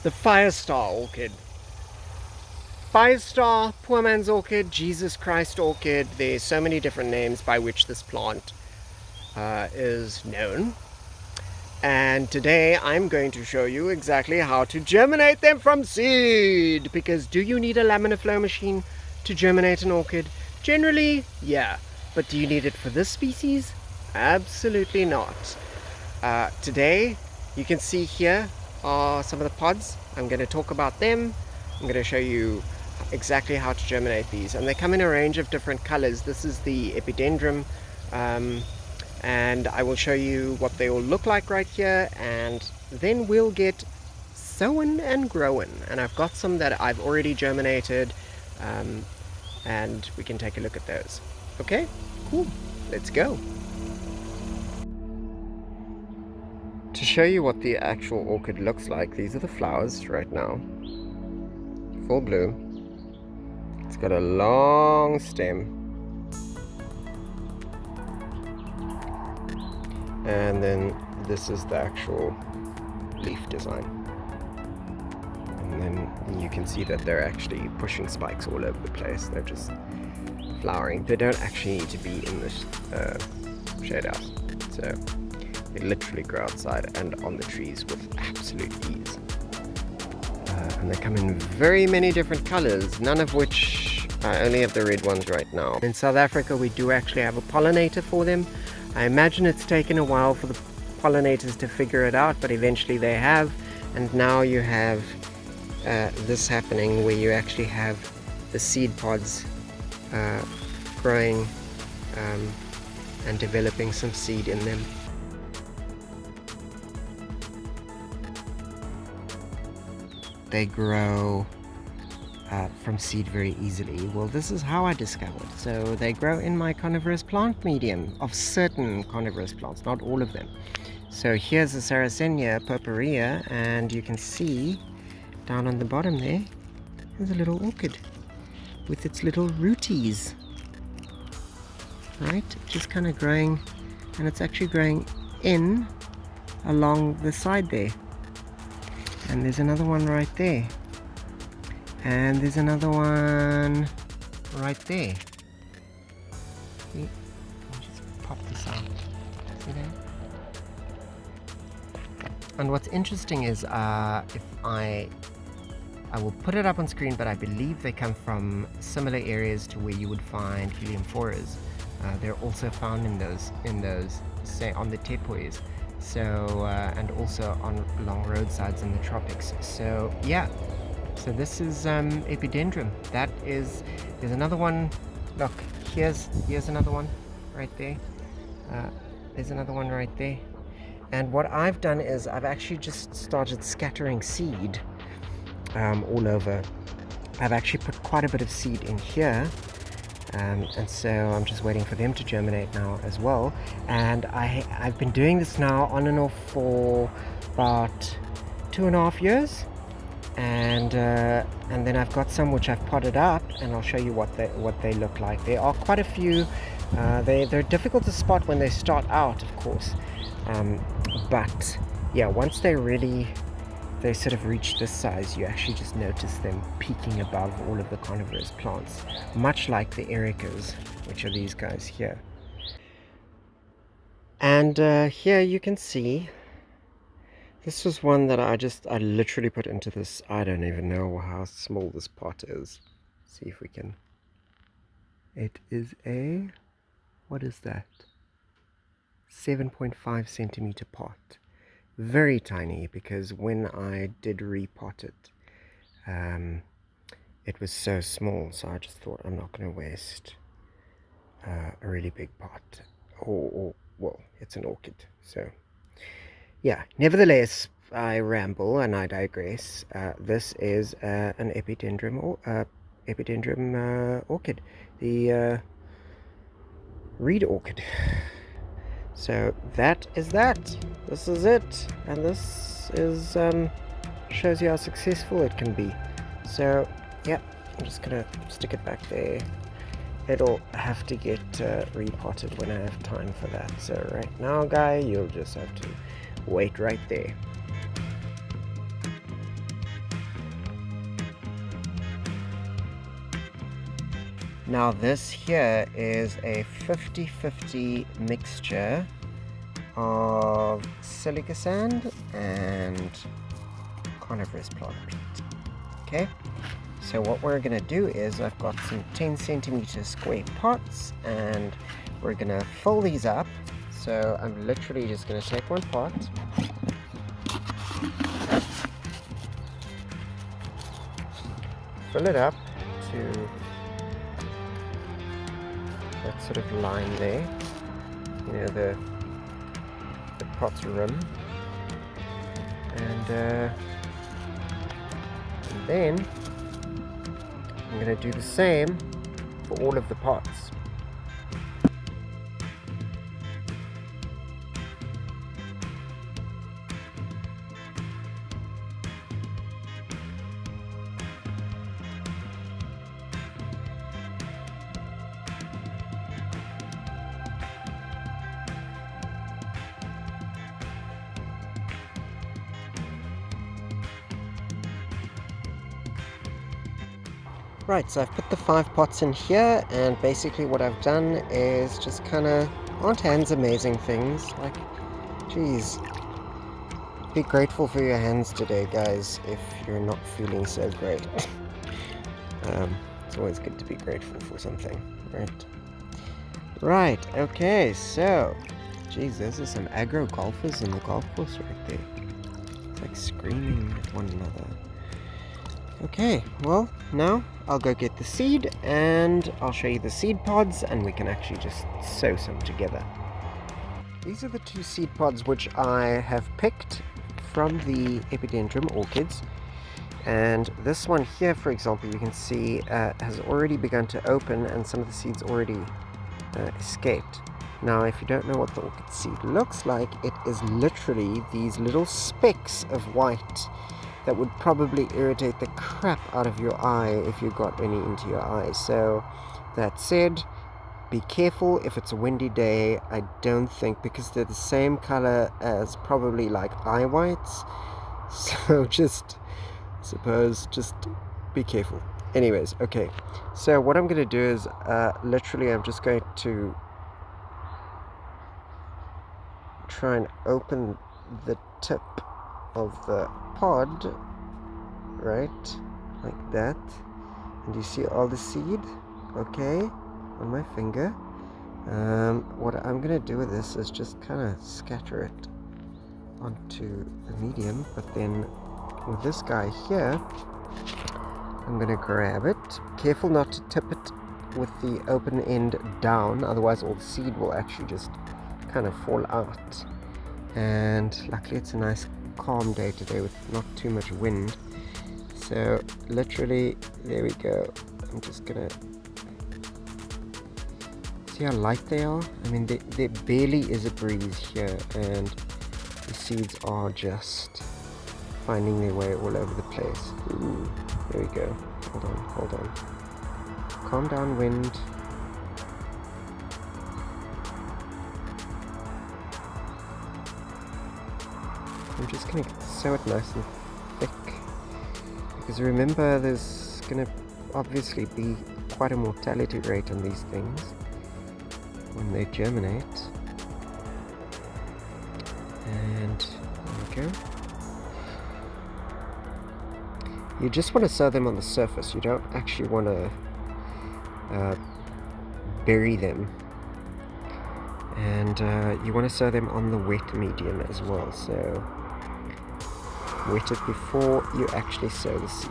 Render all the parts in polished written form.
The Firestar Orchid. Firestar, Poor Man's Orchid, Jesus Christ Orchid. There's so many different names by which this plant is known. And today I'm going to show you exactly how to germinate them from seed. Because do you need a laminar flow machine to germinate an orchid? Generally, yeah. But do you need it for this species? Absolutely not. Today, you can see here are some of the pods. I'm going to talk about them. I'm going to show you exactly how to germinate these. And they come in a range of different colors. This is the epidendrum. And I will show you what they all look like right here, and then we'll get sowing and growing. And I've got some that I've already germinated, and we can take a look at those. Okay, cool, let's go. To show you what the actual orchid looks like, these are the flowers right now, full bloom. It's got a long stem. And then this is the actual leaf design. And then you can see that they're actually pushing spikes all over the place. They're just flowering. They don't actually need to be in this shade house. So they literally grow outside and on the trees with absolute ease. And they come in very many different colors, none of which I only have the red ones right now. In South Africa we do actually have a pollinator for them. I imagine it's taken a while for the pollinators to figure it out, but eventually they have, and now you have this happening where you actually have the seed pods growing and developing some seed in them. They grow from seed very easily. Well, this is how I discovered. So they grow in my coniferous plant medium of certain coniferous plants, not all of them. So here's the Sarracenia purpurea, and you can see down on the bottom there's a little orchid with its little rooties, right? Just kind of growing, and it's actually growing in along the side there. And there's another one right there. And there's another one right there. See? I'll just pop this out. See that? And what's interesting is if I will put it up on screen, but I believe they come from similar areas to where you would find heliumphoras. They're also found in those, say, on the tepuis. So and also on along roadsides in the tropics. So yeah. So this is epidendrum. There's another one. Look, here's another one right there. There's another one right there. And what I've done is I've actually just started scattering seed all over. I've actually put quite a bit of seed in here. And so I'm just waiting for them to germinate now as well. And I've been doing this now on and off for about 2.5 years. And then I've got some which I've potted up, and I'll show you what they look like. There are quite a few. They're difficult to spot when they start out, of course, but yeah, once they sort of reach this size, you actually just notice them peaking above all of the coniferous plants, much like the ericas, which are these guys here. And here you can see. This was one that I literally put into this. I don't even know how small this pot is. See if we can. It is what is that? 7.5 centimeter pot. Very tiny, because when I did repot it, it was so small. So I just thought I'm not going to waste a really big pot. Well, it's an orchid, so. Yeah, nevertheless, I ramble and I digress. This is an epidendrum orchid, the reed orchid. So that is that. This is it, and this is shows you how successful it can be. So yeah, I'm just gonna stick it back there. It'll have to get repotted when I have time for that. So right now, guy, you'll just have to wait right there. Now this here is a 50-50 mixture of silica sand and coniferous plant peat. Okay, so what we're going to do is I've got some 10 centimeter square pots and we're going to fill these up. So I'm literally just going to take one pot, fill it up to that sort of line there, you know, the pot's rim, and then I'm going to do the same for all of the pots. Right, so I've put the 5 pots in here, and basically what I've done is just kind of, aren't hands amazing things? Like, geez, be grateful for your hands today, guys, if you're not feeling so great. It's always good to be grateful for something, right? Right, okay, so, geez, those are some aggro golfers in the golf course right there. It's like screaming at one another. Okay, well, now I'll go get the seed and I'll show you the seed pods and we can actually just sow some together. These are the 2 seed pods which I have picked from the epidendrum orchids, and this one here, for example, you can see has already begun to open and some of the seeds already escaped. Now, if you don't know what the orchid seed looks like, it is literally these little specks of white that would probably irritate the crap out of your eye if you got any into your eyes. So that said, be careful if it's a windy day. I don't think, because they're the same color as probably like eye whites, so just be careful. Anyways, okay, so what I'm going to do is literally I'm just going to try and open the tip of the pod, right, like that, and you see all the seed, okay, on my finger. What I'm gonna do with this is just kind of scatter it onto the medium, but then with this guy here, I'm gonna grab it. Careful not to tip it with the open end down, otherwise all the seed will actually just kind of fall out. And luckily it's a nice calm day today with not too much wind, so literally there we go. I'm just gonna see how light they are. I mean, there barely is a breeze here and the seeds are just finding their way all over the place. Ooh, there we go. Hold on, calm down, wind. I'm just going to sew it nice and thick, because remember there's going to obviously be quite a mortality rate on these things when they germinate. And there we go. You just want to sow them on the surface, you don't actually want to bury them. And you want to sow them on the wet medium as well, so wet it before you actually sow the seed.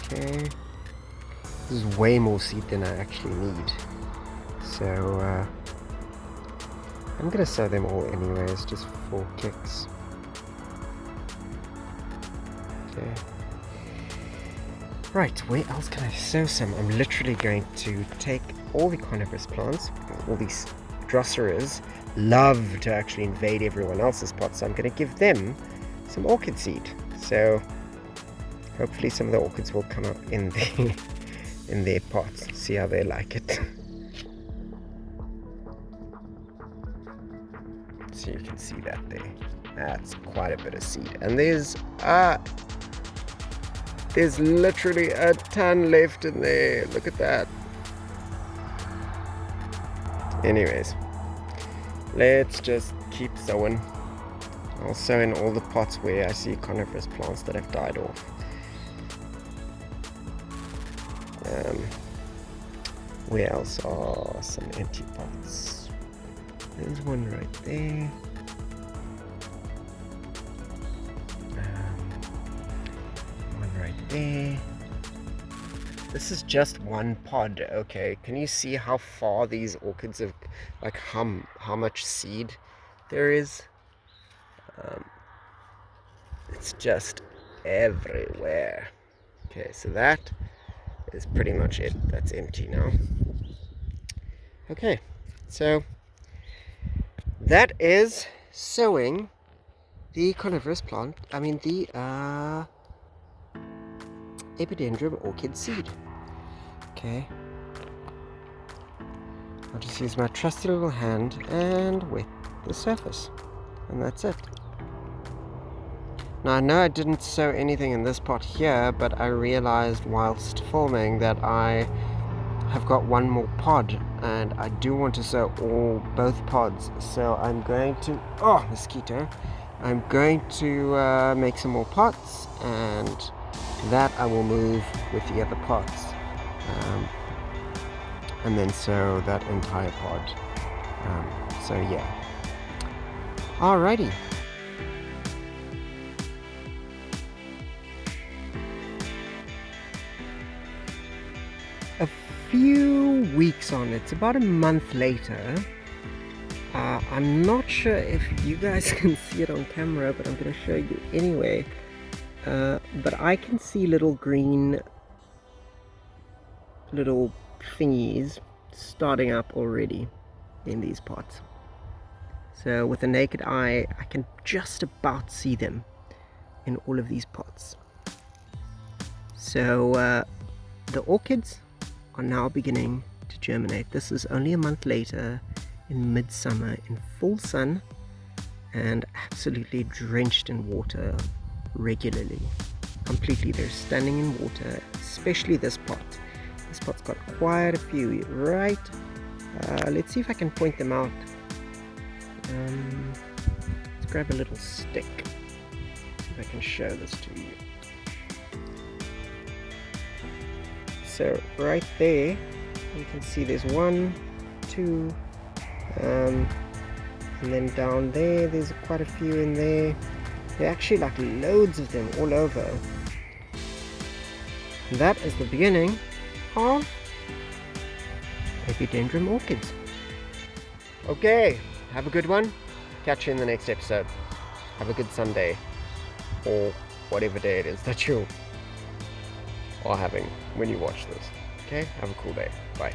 Okay, this is way more seed than I actually need, so I'm gonna sow them all anyways, just for kicks. Okay. Right, where else can I sow some? I'm literally going to take all the coniferous plants, because all these drosseras love to actually invade everyone else's pots, so I'm going to give them some orchid seed. So hopefully some of the orchids will come up in their pots, see how they like it. So you can see that there. That's quite a bit of seed. And there's literally a ton left in there. Look at that. Anyways, let's just keep sowing. I'll sow in all the pots where I see coniferous plants that have died off. Where else are some empty pots? There's one right there. One right there. This is just one pod. Okay, can you see how far these orchids have, like how much seed there is? It's just everywhere. Okay, so that is pretty much it. That's empty now. Okay, so that is sowing the coniferous plant, the epidendrum orchid seed. Okay, I'll just use my trusty little hand and wet the surface, and that's it. Now I know I didn't sow anything in this pot here, but I realized whilst filming that I have got one more pod, and I do want to sow both pods. So I'm going to, mosquito, I'm going to make some more pots, and that I will move with the other pots, and then sow that entire pod. So yeah, alrighty. A few weeks on, it's about a month later. I'm not sure if you guys can see it on camera, but I'm going to show you anyway. But I can see little green thingies starting up already in these pots. So with the naked eye, I can just about see them in all of these pots. So the orchids are now beginning to germinate. This is only a month later, in midsummer, in full sun, and absolutely drenched in water regularly. Completely, they're standing in water, especially this pot. This pot's got quite a few, right? Let's see if I can point them out. Let's grab a little stick, see if I can show this to you. So right there, you can see there's 1, 2, and then down there, there's quite a few in there. There are actually like loads of them all over. And that is the beginning of epidendrum orchids. Okay, have a good one. Catch you in the next episode. Have a good Sunday, or whatever day it is that you are having when you watch this. Okay, have a cool day. Bye.